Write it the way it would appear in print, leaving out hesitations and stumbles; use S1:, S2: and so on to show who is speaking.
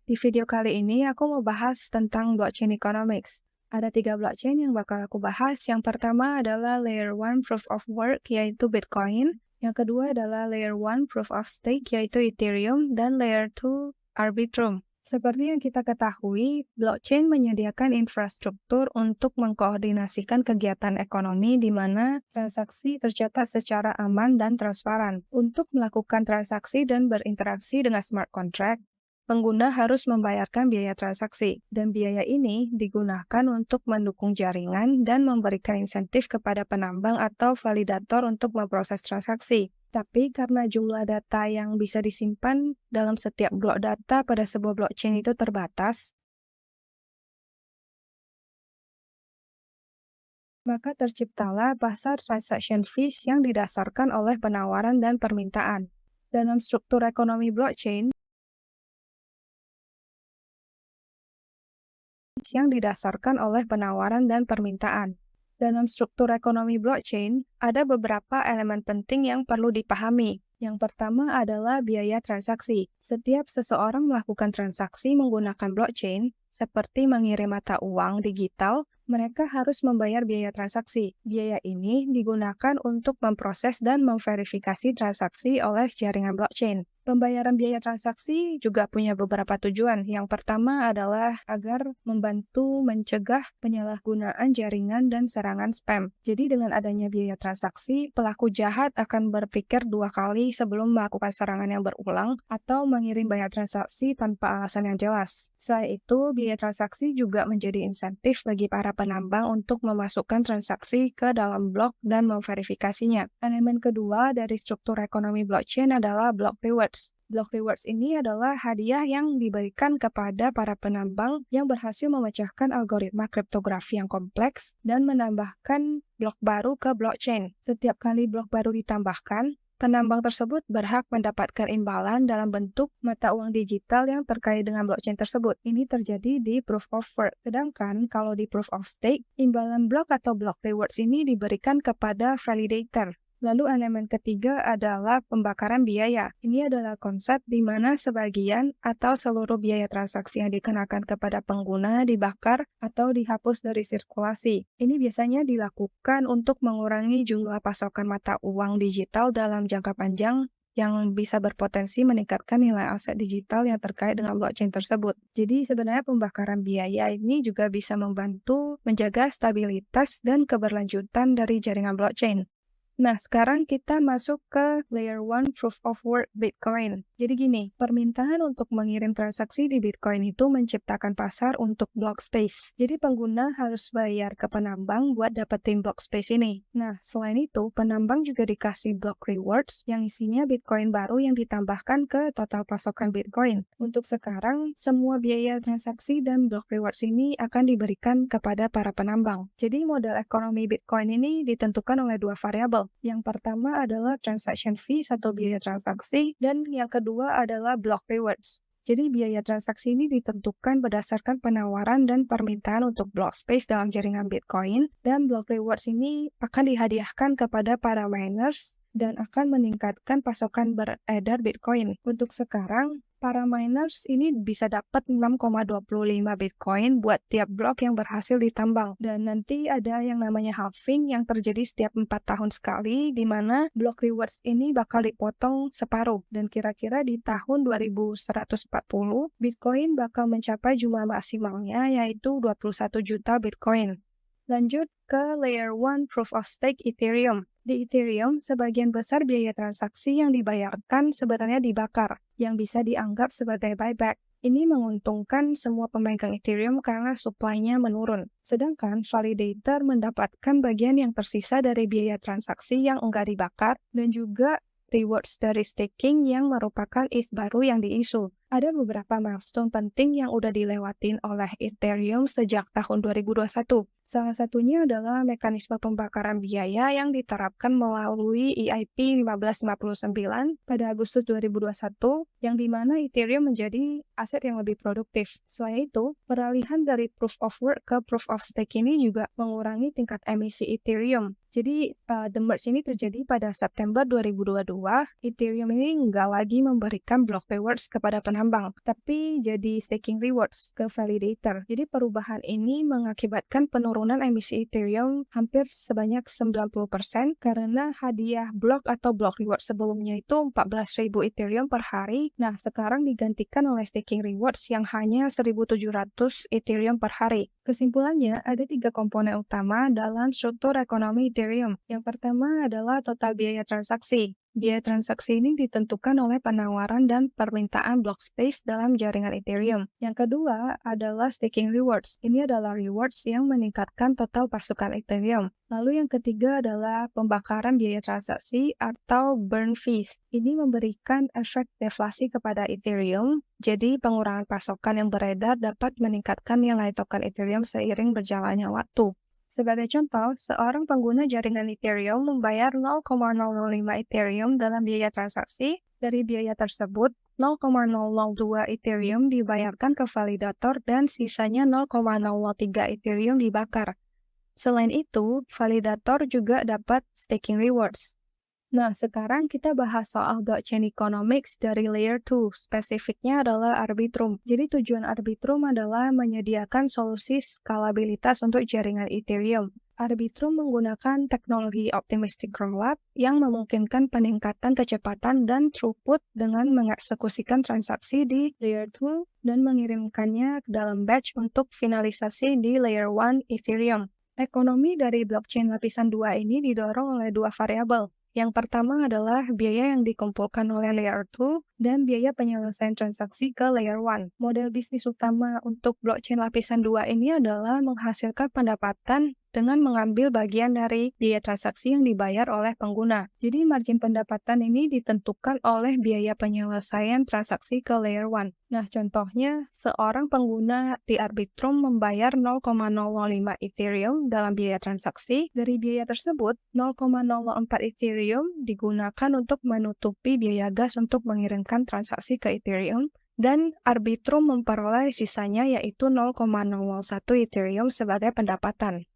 S1: Di video kali ini aku mau bahas tentang blockchain economics. Ada 3 blockchain yang bakal aku bahas. Yang pertama adalah Layer 1 Proof of Work, yaitu Bitcoin. Yang kedua adalah Layer 1 Proof of Stake, yaitu Ethereum. Dan Layer 2 Arbitrum. Seperti yang kita ketahui, blockchain menyediakan infrastruktur untuk mengkoordinasikan kegiatan ekonomi di mana transaksi tercatat secara aman dan transparan. Untuk melakukan transaksi dan berinteraksi dengan smart contract, pengguna harus membayarkan biaya transaksi, dan biaya ini digunakan untuk mendukung jaringan dan memberikan insentif kepada penambang atau validator untuk memproses transaksi. Tapi karena jumlah data yang bisa disimpan dalam setiap blok data pada sebuah blockchain itu terbatas, maka terciptalah pasar transaction fees yang didasarkan oleh penawaran dan permintaan. Dalam struktur ekonomi blockchain, yang didasarkan oleh penawaran dan permintaan. Dalam struktur ekonomi blockchain, ada beberapa elemen penting yang perlu dipahami. Yang pertama adalah biaya transaksi. Setiap seseorang melakukan transaksi menggunakan blockchain, seperti mengirim mata uang digital, mereka harus membayar biaya transaksi. Biaya ini digunakan untuk memproses dan memverifikasi transaksi oleh jaringan blockchain. Pembayaran biaya transaksi juga punya beberapa tujuan. Yang pertama adalah agar membantu mencegah penyalahgunaan jaringan dan serangan spam. Jadi dengan adanya biaya transaksi, pelaku jahat akan berpikir 2 kali sebelum melakukan serangan yang berulang atau mengirim biaya transaksi tanpa alasan yang jelas. Selain itu, biaya transaksi juga menjadi insentif bagi para penambang untuk memasukkan transaksi ke dalam blok dan memverifikasinya. Elemen kedua dari struktur ekonomi blockchain adalah block reward. Block rewards ini adalah hadiah yang diberikan kepada para penambang yang berhasil memecahkan algoritma kriptografi yang kompleks dan menambahkan blok baru ke blockchain. Setiap kali blok baru ditambahkan, penambang tersebut berhak mendapatkan imbalan dalam bentuk mata uang digital yang terkait dengan blockchain tersebut. Ini terjadi di proof of work. Sedangkan kalau di proof of stake, imbalan blok atau block rewards ini diberikan kepada validator. Lalu elemen ketiga adalah pembakaran biaya. Ini adalah konsep di mana sebagian atau seluruh biaya transaksi yang dikenakan kepada pengguna dibakar atau dihapus dari sirkulasi. Ini biasanya dilakukan untuk mengurangi jumlah pasokan mata uang digital dalam jangka panjang yang bisa berpotensi meningkatkan nilai aset digital yang terkait dengan blockchain tersebut. Jadi sebenarnya pembakaran biaya ini juga bisa membantu menjaga stabilitas dan keberlanjutan dari jaringan blockchain. Nah, sekarang kita masuk ke Layer 1 Proof of Work Bitcoin. Jadi gini, permintaan untuk mengirim transaksi di Bitcoin itu menciptakan pasar untuk block space. Jadi pengguna harus bayar ke penambang buat dapetin block space ini. Nah, selain itu, penambang juga dikasih block rewards yang isinya Bitcoin baru yang ditambahkan ke total pasokan Bitcoin. Untuk sekarang, semua biaya transaksi dan block rewards ini akan diberikan kepada para penambang. Jadi model ekonomi Bitcoin ini ditentukan oleh 2 variabel. Yang pertama adalah transaction fees atau biaya transaksi, dan yang kedua adalah block rewards. Jadi biaya transaksi ini ditentukan berdasarkan penawaran dan permintaan untuk block space dalam jaringan Bitcoin, dan block rewards ini akan dihadiahkan kepada para miners dan akan meningkatkan pasokan beredar Bitcoin. Untuk sekarang, para miners ini bisa dapat 6,25 Bitcoin buat tiap blok yang berhasil ditambang. Dan nanti ada yang namanya halving yang terjadi setiap 4 tahun sekali, di mana block rewards ini bakal dipotong separuh. Dan kira-kira di tahun 2140, Bitcoin bakal mencapai jumlah maksimalnya yaitu 21 juta Bitcoin. Lanjut ke Layer 1 Proof of Stake Ethereum. Di Ethereum, sebagian besar biaya transaksi yang dibayarkan sebenarnya dibakar, yang bisa dianggap sebagai buyback. Ini menguntungkan semua pemegang Ethereum karena supply-nya menurun. Sedangkan validator mendapatkan bagian yang tersisa dari biaya transaksi yang enggak dibakar, dan juga rewards dari staking yang merupakan ETH baru yang diisu. Ada beberapa milestone penting yang udah dilewatin oleh Ethereum sejak tahun 2021. Salah satunya adalah mekanisme pembakaran biaya yang diterapkan melalui EIP 1559 pada Agustus 2021, yang dimana Ethereum menjadi aset yang lebih produktif. Selain itu, peralihan dari Proof of Work ke Proof of Stake ini juga mengurangi tingkat emisi Ethereum. Jadi, the merge ini terjadi pada September 2022. Ethereum ini nggak lagi memberikan block rewards kepada penambang. pengambang, tapi jadi staking rewards ke validator. Jadi perubahan ini mengakibatkan penurunan emisi Ethereum hampir sebanyak 90% karena hadiah blok atau block reward sebelumnya itu 14.000 Ethereum per hari. Nah, sekarang digantikan oleh staking rewards yang hanya 1.700 Ethereum per hari. Kesimpulannya, ada 3 komponen utama dalam struktur ekonomi Ethereum. Yang pertama adalah total biaya transaksi. Biaya transaksi ini ditentukan oleh penawaran dan permintaan block space dalam jaringan Ethereum. Yang kedua adalah staking rewards. Ini adalah rewards yang meningkatkan total pasukan Ethereum. Lalu yang ketiga adalah pembakaran biaya transaksi atau burn fees. Ini memberikan efek deflasi kepada Ethereum, jadi pengurangan pasokan yang beredar dapat meningkatkan nilai token Ethereum seiring berjalannya waktu. Sebagai contoh, seorang pengguna jaringan Ethereum membayar 0,005 Ethereum dalam biaya transaksi. Dari biaya tersebut, 0,002 Ethereum dibayarkan ke validator dan sisanya 0,003 Ethereum dibakar. Selain itu, validator juga dapat staking rewards. Nah, sekarang kita bahas soal blockchain economics dari layer 2, spesifiknya adalah Arbitrum. Jadi tujuan Arbitrum adalah menyediakan solusi skalabilitas untuk jaringan Ethereum. Arbitrum menggunakan teknologi optimistic rollup yang memungkinkan peningkatan kecepatan dan throughput dengan mengeksekusikan transaksi di layer 2 dan mengirimkannya ke dalam batch untuk finalisasi di layer 1 Ethereum. Ekonomi dari blockchain lapisan 2 ini didorong oleh 2 variabel. Yang pertama adalah biaya yang dikumpulkan oleh layer 2 dan biaya penyelesaian transaksi ke layer 1. Model bisnis utama untuk blockchain lapisan 2 ini adalah menghasilkan pendapatan dengan mengambil bagian dari biaya transaksi yang dibayar oleh pengguna. Jadi margin pendapatan ini ditentukan oleh biaya penyelesaian transaksi ke layer 1. Nah, contohnya, seorang pengguna di Arbitrum membayar 0,005 Ethereum dalam biaya transaksi. Dari biaya tersebut, 0,04 Ethereum digunakan untuk menutupi biaya gas untuk mengirimkan transaksi ke Ethereum, dan Arbitrum memperoleh sisanya yaitu 0,01 Ethereum sebagai pendapatan.